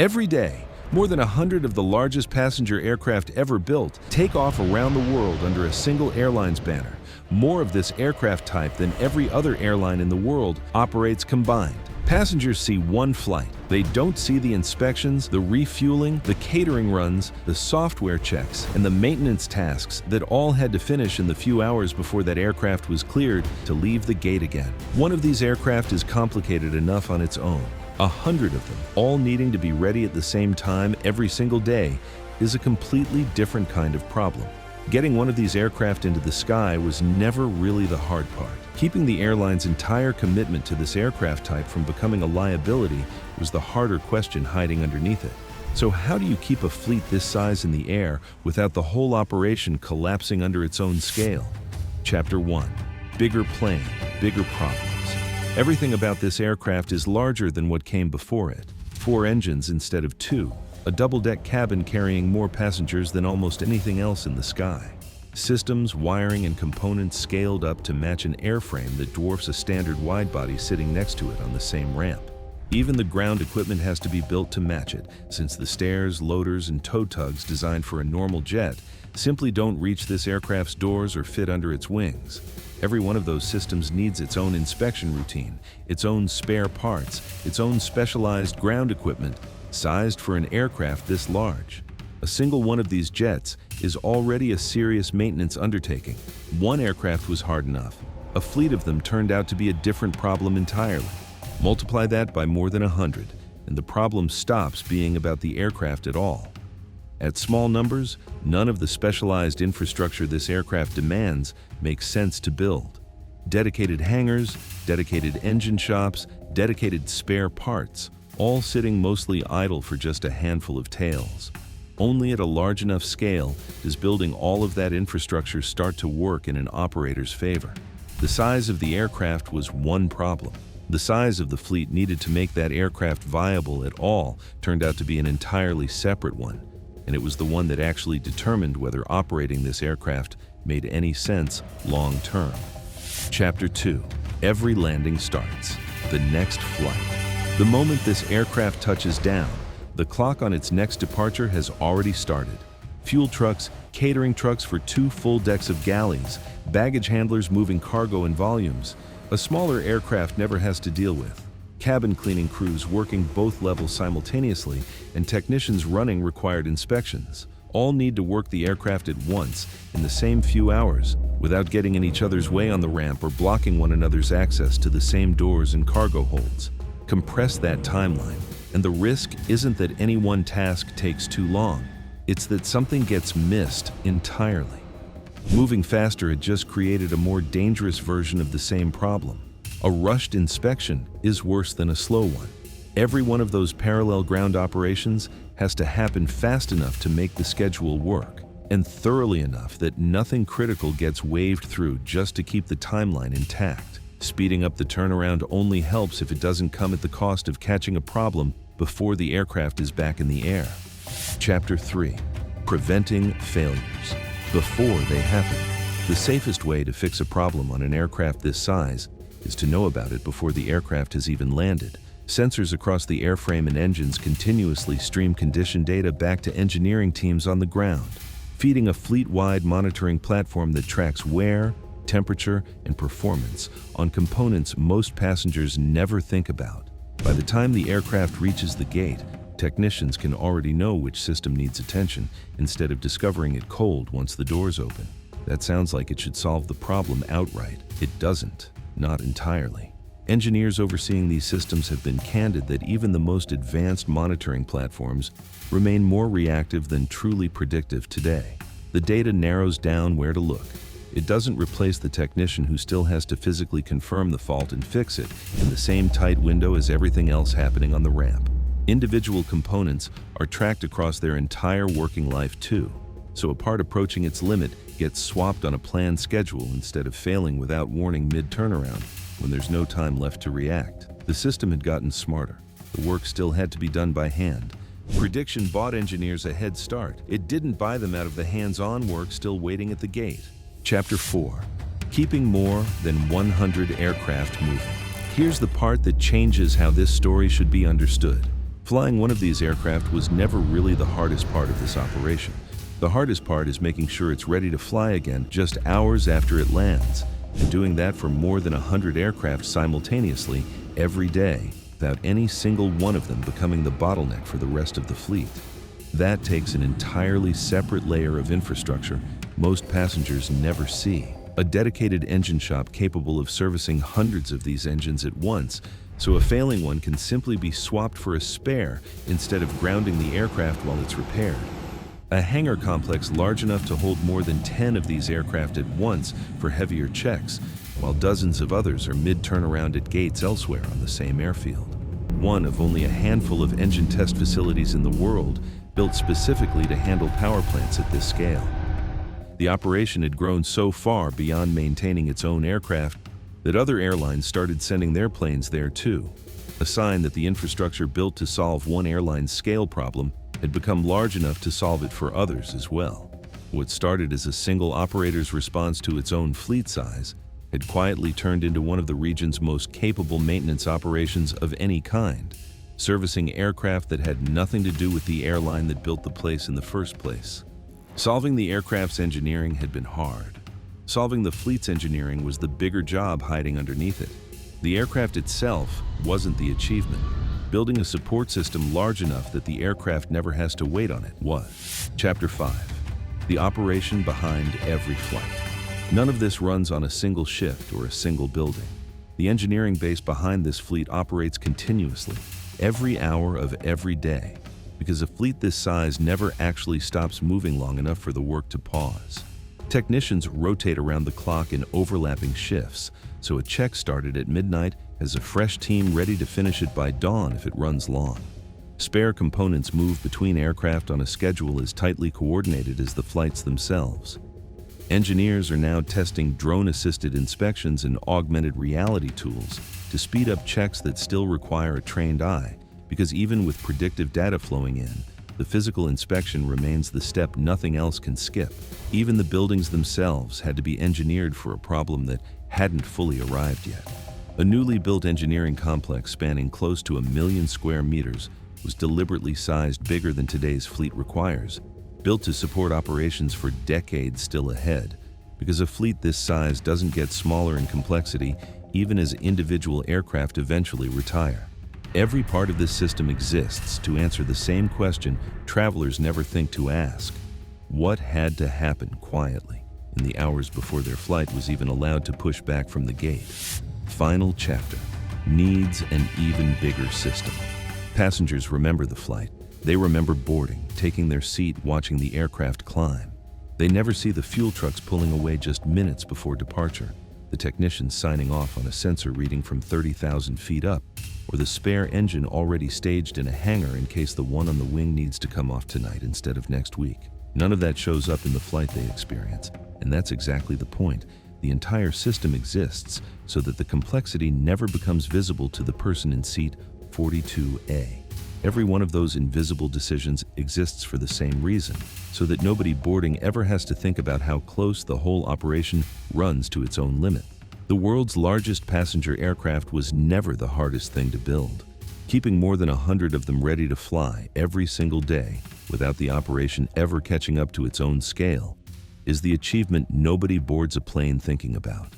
Every day, more than 100 of the largest passenger aircraft ever built take off around the world under a single airline's banner. More of this aircraft type than every other airline in the world operates combined. Passengers see one flight. They don't see the inspections, the refueling, the catering runs, the software checks, and the maintenance tasks that all had to finish in the few hours before that aircraft was cleared to leave the gate again. One of these aircraft is complicated enough on its own. 100 of them, all needing to be ready at the same time every single day, is a completely different kind of problem. Getting one of these aircraft into the sky was never really the hard part. Keeping the airline's entire commitment to this aircraft type from becoming a liability was the harder question hiding underneath it. So how do you keep a fleet this size in the air without the whole operation collapsing under its own scale? Chapter 1. Bigger plane, bigger problems. Everything about this aircraft is larger than what came before it. 4 engines instead of 2. A double-deck cabin carrying more passengers than almost anything else in the sky. Systems, wiring, and components scaled up to match an airframe that dwarfs a standard wide-body sitting next to it on the same ramp. Even the ground equipment has to be built to match it, since the stairs, loaders, and tow tugs designed for a normal jet simply don't reach this aircraft's doors or fit under its wings. Every one of those systems needs its own inspection routine, its own spare parts, its own specialized ground equipment, sized for an aircraft this large. A single one of these jets is already a serious maintenance undertaking. One aircraft was hard enough. A fleet of them turned out to be a different problem entirely. Multiply that by more than 100, and the problem stops being about the aircraft at all. At small numbers, none of the specialized infrastructure this aircraft demands makes sense to build. Dedicated hangars, dedicated engine shops, dedicated spare parts, all sitting mostly idle for just a handful of tails. Only at a large enough scale does building all of that infrastructure start to work in an operator's favor. The size of the aircraft was one problem. The size of the fleet needed to make that aircraft viable at all turned out to be an entirely separate one, and it was the one that actually determined whether operating this aircraft made any sense long term. Chapter 2. Every landing starts. The next flight. The moment this aircraft touches down, the clock on its next departure has already started. Fuel trucks, catering trucks for 2 full decks of galleys, baggage handlers moving cargo in volumes. A smaller aircraft never has to deal with. Cabin cleaning crews working both levels simultaneously, and technicians running required inspections. All need to work the aircraft at once in the same few hours without getting in each other's way on the ramp or blocking one another's access to the same doors and cargo holds. Compress that timeline, and the risk isn't that any one task takes too long. It's that something gets missed entirely. Moving faster had just created a more dangerous version of the same problem. A rushed inspection is worse than a slow one. Every one of those parallel ground operations has to happen fast enough to make the schedule work, and thoroughly enough that nothing critical gets waved through just to keep the timeline intact. Speeding up the turnaround only helps if it doesn't come at the cost of catching a problem before the aircraft is back in the air. Chapter 3. Preventing failures before they happen. The safest way to fix a problem on an aircraft this size is to know about it before the aircraft has even landed. Sensors across the airframe and engines continuously stream condition data back to engineering teams on the ground, feeding a fleet-wide monitoring platform that tracks wear, temperature, and performance on components most passengers never think about. By the time the aircraft reaches the gate, technicians can already know which system needs attention instead of discovering it cold once the doors open. That sounds like it should solve the problem outright. It doesn't, not entirely. Engineers overseeing these systems have been candid that even the most advanced monitoring platforms remain more reactive than truly predictive today. The data narrows down where to look. It doesn't replace the technician who still has to physically confirm the fault and fix it in the same tight window as everything else happening on the ramp. Individual components are tracked across their entire working life too, so a part approaching its limit gets swapped on a planned schedule instead of failing without warning mid-turnaround when there's no time left to react. The system had gotten smarter. The work still had to be done by hand. Prediction bought engineers a head start. It didn't buy them out of the hands-on work still waiting at the gate. Chapter 4. Keeping more than 100 aircraft moving. Here's the part that changes how this story should be understood. Flying one of these aircraft was never really the hardest part of this operation. The hardest part is making sure it's ready to fly again just hours after it lands, and doing that for more than 100 aircraft simultaneously every day, without any single one of them becoming the bottleneck for the rest of the fleet. That takes an entirely separate layer of infrastructure most passengers never see. A dedicated engine shop capable of servicing hundreds of these engines at once, so a failing one can simply be swapped for a spare instead of grounding the aircraft while it's repaired. A hangar complex large enough to hold more than 10 of these aircraft at once for heavier checks, while dozens of others are mid-turnaround at gates elsewhere on the same airfield. One of only a handful of engine test facilities in the world built specifically to handle power plants at this scale. The operation had grown so far beyond maintaining its own aircraft that other airlines started sending their planes there too, a sign that the infrastructure built to solve one airline's scale problem had become large enough to solve it for others as well. What started as a single operator's response to its own fleet size had quietly turned into one of the region's most capable maintenance operations of any kind, servicing aircraft that had nothing to do with the airline that built the place in the first place. Solving the aircraft's engineering had been hard. Solving the fleet's engineering was the bigger job hiding underneath it. The aircraft itself wasn't the achievement. Building a support system large enough that the aircraft never has to wait on it was. Chapter 5. The operation behind every flight. None of this runs on a single shift or a single building. The engineering base behind this fleet operates continuously, every hour of every day, because a fleet this size never actually stops moving long enough for the work to pause. Technicians rotate around the clock in overlapping shifts, so a check started at midnight has a fresh team ready to finish it by dawn if it runs long. Spare components move between aircraft on a schedule as tightly coordinated as the flights themselves. Engineers are now testing drone-assisted inspections and augmented reality tools to speed up checks that still require a trained eye, because even with predictive data flowing in, the physical inspection remains the step nothing else can skip. Even the buildings themselves had to be engineered for a problem that hadn't fully arrived yet. A newly built engineering complex spanning close to 1 million square meters was deliberately sized bigger than today's fleet requires, built to support operations for decades still ahead, because a fleet this size doesn't get smaller in complexity even as individual aircraft eventually retire. Every part of this system exists to answer the same question travelers never think to ask. What had to happen quietly in the hours before their flight was even allowed to push back from the gate? Final chapter. Needs an even bigger system. Passengers remember the flight. They remember boarding, taking their seat, watching the aircraft climb. They never see the fuel trucks pulling away just minutes before departure, the technicians signing off on a sensor reading from 30,000 feet up, or the spare engine already staged in a hangar in case the one on the wing needs to come off tonight instead of next week. None of that shows up in the flight they experience, and that's exactly the point. The entire system exists so that the complexity never becomes visible to the person in seat 42A. Every one of those invisible decisions exists for the same reason, so that nobody boarding ever has to think about how close the whole operation runs to its own limit. The world's largest passenger aircraft was never the hardest thing to build. Keeping more than 100 of them ready to fly every single day without the operation ever catching up to its own scale is the achievement nobody boards a plane thinking about.